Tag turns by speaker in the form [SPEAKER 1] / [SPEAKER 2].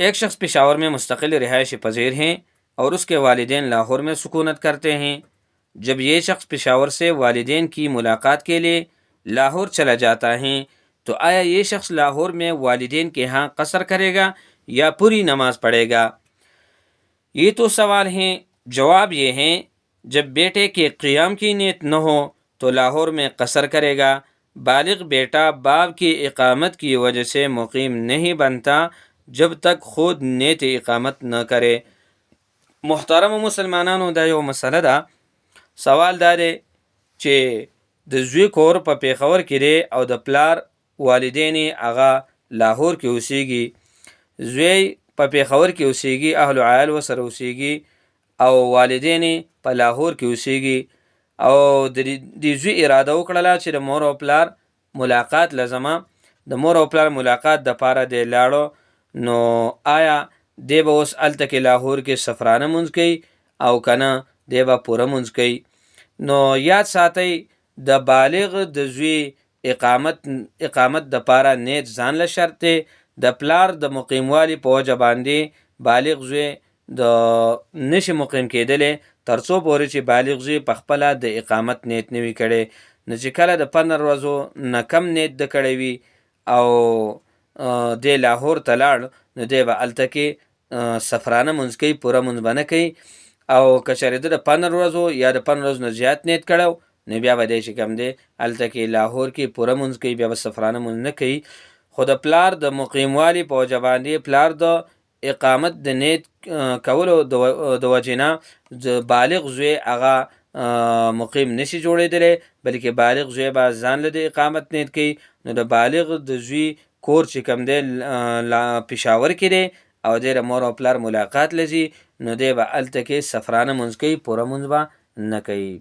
[SPEAKER 1] एक शख्स पेशावर में मुस्तकिल रिहायश पजीर हैं और उसके वालिदैन लाहौर में सुकूनत करते हैं। जब ये शख्स पेशावर से वालिदैन की मुलाकात के लिए लाहौर चला जाता है तो आया ये शख्स लाहौर में वालिदैन के यहाँ कसर करेगा या पूरी नमाज पढ़ेगा? ये तो सवाल हैं। जवाब ये हैं, जब बेटे के क़ियाम की नीयत न हो तो लाहौर में कसर करेगा। बालिग बेटा बाप की इकामत की वजह से मुकीम नहीं बनता जब तक खुद नीयत इकामत न करे। मुहतरम मुसलमानानो دا یو مسله ده. سوال دا دی چې د زوی کور په پیښور کې دی او د پلار والدین هغه لاهور کې اوسیږي. زوی په پیښور کې اوسیږي، اهل و عیال ورسره اوسیږي او والدین په لاهور کې اوسیږي او د زوی اراده وکړله چې د مور او پلار ملاقات لازمه د مور او پلار ملاقات دپاره دی لاړو، نو آیا دی به اوس هلته کې لاهور کې سفرانه مونځ کوي او که نه دی به پوره مونځ کوي؟ نو یاد ساتئ د بالغ د زوی اقامت دپاره نیت ځان له شرط دی. د پلار د مقیموالي په وجه باندې بالغ زوی د نشي مقیم کېدلی تر څو پورې چې بالغ زوی په خپله د اقامت نیت نه وي کړی. نو چې کله د 15 ورځو نه کم نیت د کړی وي او دی لاهور ته لاړ، نو دی به هلته کې سفرانه مونځ کوي، پوره مونځ به نه کوي. او که چېرې ده د 15 ورځو یا د 15 ورځو نه زیات نیت کړی نو بیا به دی چې کوم دی هلته کې لاهور کې پوره مونځ کوي، بیا به سفرانه مونځ نه کوي. خو د پلار د مقیموالي په وجه باندې پلار د اقامت د نیت کولو د وجې نه د بالغ زوی هغه مقیم نشي جوړېدلی، بلکې بالغ زوی به ځان له د اقامت نیت کوي. نو د بالغ د زوی کور چې کوم دی پېښور کې دی او دی د مور او پلار ملاقات لځي، نو دی به هلته کې سفرانه مونځ کوي، پوره مونځ به نه کوي.